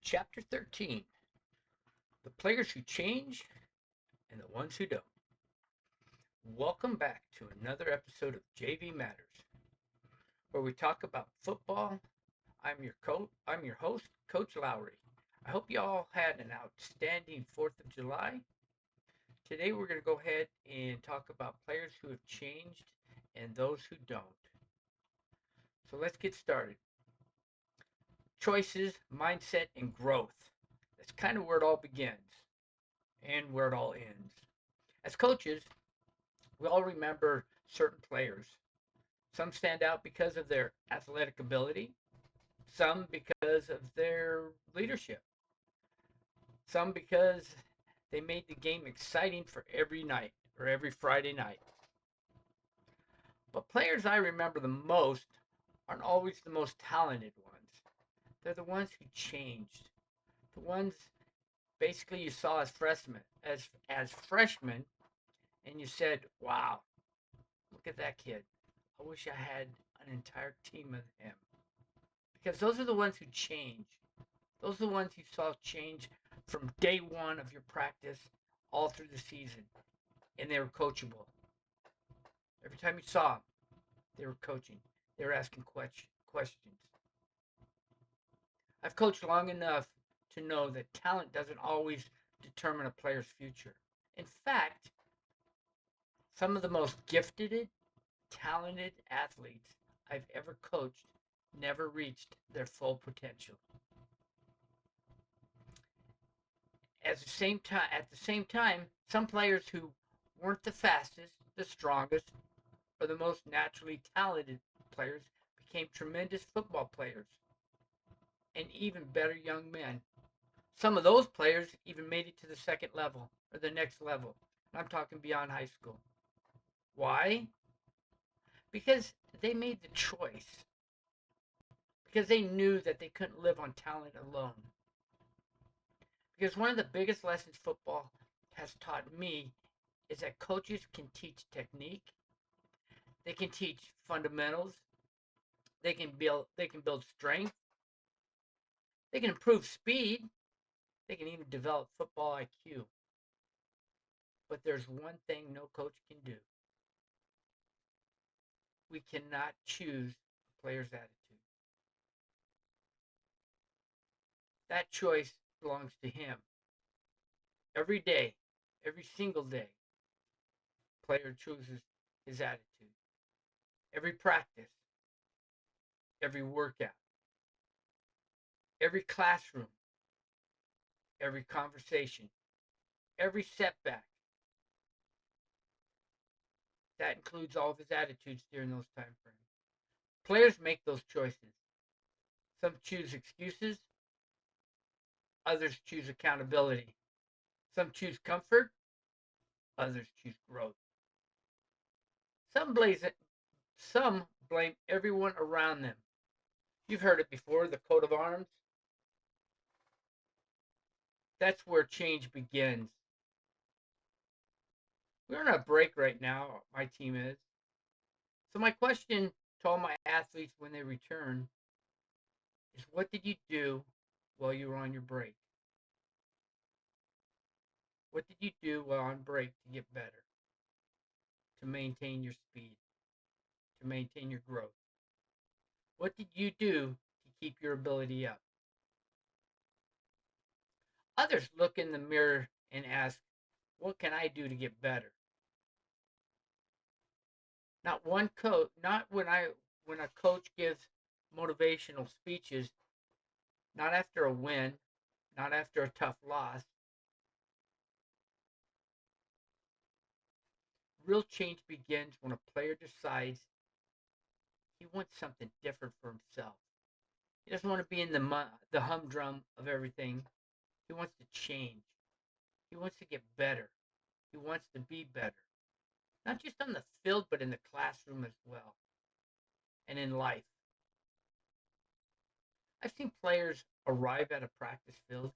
Chapter 13: The Players Who Change and the Ones Who Don't. Welcome back to another episode of JV Matters, where we talk about football. I'm your host, Coach Lowry. I hope you all had an outstanding 4th of July. Today we're going to go ahead and talk about players who have changed and those who don't. So let's get started. Choices, mindset, and growth. That's kind of where it all begins and where it all ends. As coaches, we all remember certain players. Some stand out because of their athletic ability, some because of their leadership, some because they made the game exciting for every night or every Friday night. But players I remember the most aren't always the most talented ones. They're the ones who changed. The ones basically you saw as freshmen and you said, "Wow, look at that kid. I wish I had an entire team of him." Because those are the ones who change. Those are the ones you saw change from day one of your practice all through the season. And they were coachable. Every time you saw them, they were coaching. They were asking questions. I've coached long enough to know that talent doesn't always determine a player's future. In fact, some of the most gifted, talented athletes I've ever coached never reached their full potential. At the same time, some players who weren't the fastest, the strongest, or the most naturally talented players became tremendous football players and even better young men. Some of those players even made it to the second level or the next level. I'm talking beyond high school. Why? Because they made the choice. Because they knew that they couldn't live on talent alone. Because one of the biggest lessons football has taught me is that coaches can teach technique, they can teach fundamentals, they can build strength, they can improve speed, they can even develop football IQ. But there's one thing no coach can do. We cannot choose a player's attitude. That choice belongs to him. Every day, every single day, player chooses his attitude. Every practice, every workout, every classroom, every conversation, every setback. That includes all of his attitudes during those time frames. Players make those choices. Some choose excuses, others choose accountability. Some choose comfort, others choose growth. Some blaze it, some blame everyone around them. You've heard it before, the coat of arms. That's where change begins. We're on a break right now, my team is. So my question to all my athletes when they return is, what did you do while you were on your break? What did you do while on break to get better, to maintain your speed, to maintain your growth? What did you do to keep your ability up? Others look in the mirror and ask, what can I do to get better? Not one coach, not when a coach gives motivational speeches, not after a win, not after a tough loss. Real change begins when a player decides he wants something different for himself. He doesn't want to be in the humdrum of everything. He wants to change. He wants to get better. He wants to be better. Not just on the field, but in the classroom as well, and in life. I've seen players arrive at a practice field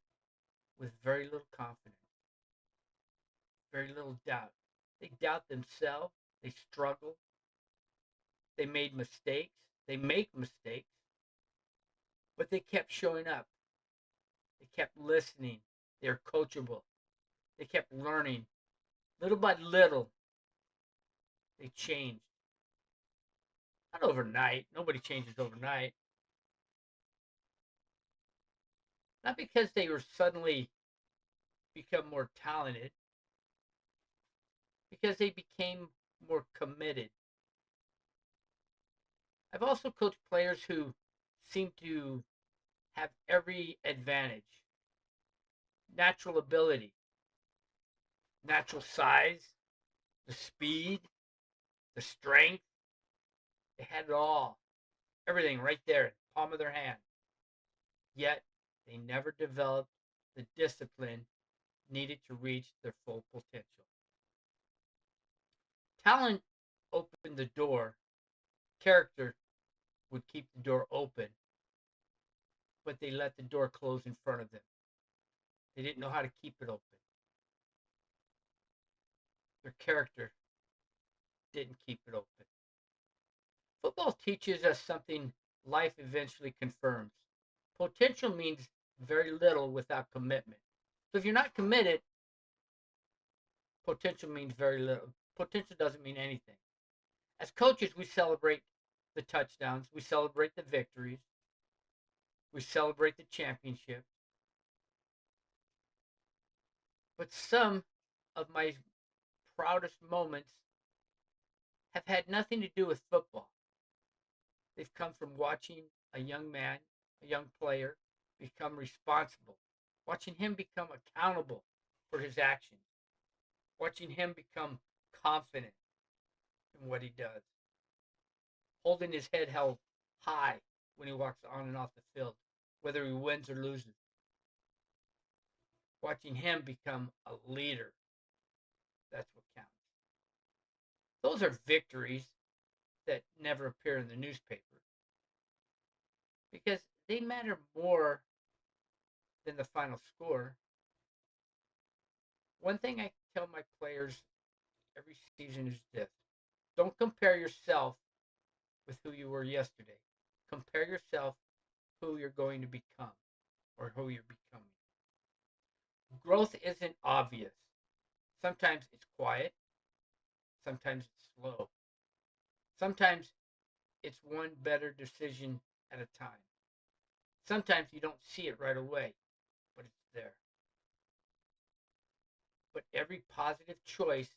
with very little confidence, very little doubt. They doubt themselves. They struggle. They made mistakes. They make mistakes, but they kept showing up. They kept listening. They're coachable. They kept learning. Little by little, they changed. Not overnight. Nobody changes overnight. Not because they were suddenly become more talented, because they became more committed. I've also coached players who seem to have every advantage: natural ability, natural size, the speed, the strength. They had it all, everything right there in the palm of their hand. Yet they never developed the discipline needed to reach their full potential. Talent opened the door, character would keep the door open, but they let the door close in front of them. They didn't know how to keep it open. Their character didn't keep it open. Football teaches us something life eventually confirms. Potential means very little without commitment. So if you're not committed, potential means very little. Potential doesn't mean anything. As coaches, we celebrate the touchdowns, we celebrate the victories, we celebrate the championship. But some of my proudest moments have had nothing to do with football. They've come from watching a young man, a young player, become responsible, watching him become accountable for his actions, watching him become confident in what he does, holding his head held high when he walks on and off the field, whether he wins or loses, watching him become a leader. That's what counts. Those are victories that never appear in the newspaper because they matter more than the final score. One thing I tell my players every season is this: don't compare yourself with who you were yesterday. Compare yourself who you're going to become or who you're becoming. Growth isn't obvious. Sometimes it's quiet, sometimes it's slow. Sometimes it's one better decision at a time. Sometimes you don't see it right away, but it's there. But every positive choice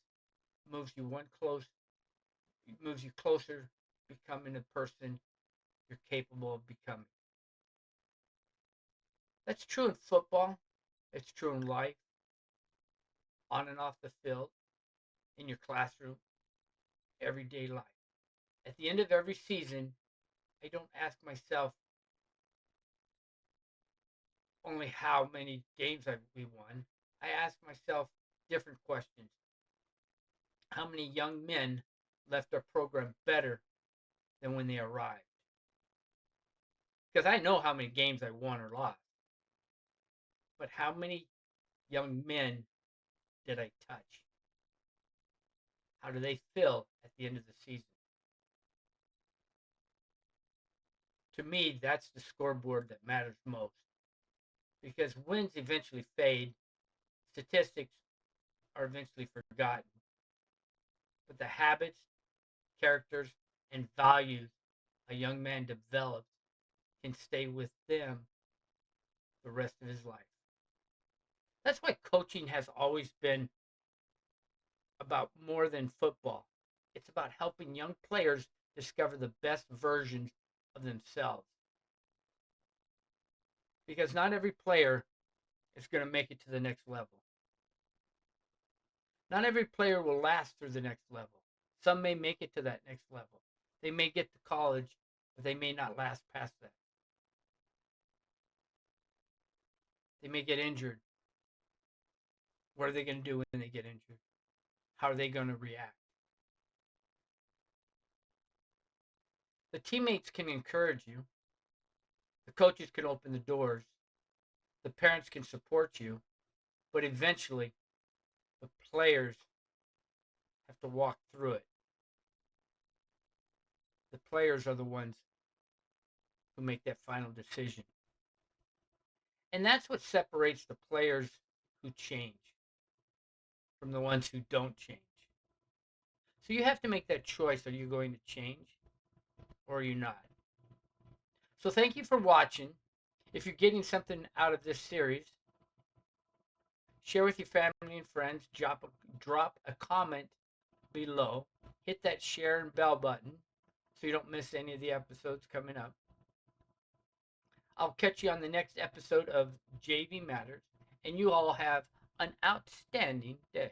moves you one close moves you closer to becoming the person you're capable of becoming. That's true in football, it's true in life, on and off the field, in your classroom, everyday life. At the end of every season, I don't ask myself only how many games we won. I ask myself different questions. How many young men left our program better than when they arrived? Because I know how many games I won or lost. But how many young men did I touch? How do they feel at the end of the season? To me, that's the scoreboard that matters most. Because wins eventually fade, statistics are eventually forgotten. But the habits, characters, and values a young man develops can stay with them the rest of his life. That's why coaching has always been about more than football. It's about helping young players discover the best versions of themselves. Because not every player is going to make it to the next level. Not every player will last through the next level. Some may make it to that next level. They may get to college, but they may not last past that. They may get injured. What are they going to do when they get injured? How are they going to react? The teammates can encourage you. The coaches can open the doors. The parents can support you. But eventually, the players have to walk through it. The players are the ones who make that final decision. And that's what separates the players who change from the ones who don't change. So you have to make that choice. Are you going to change or are you not? So thank you for watching. If you're getting something out of this series, share with your family and friends. Drop a comment below. Hit that share and bell button so you don't miss any of the episodes coming up. I'll catch you on the next episode of JV Matters, and you all have an outstanding day.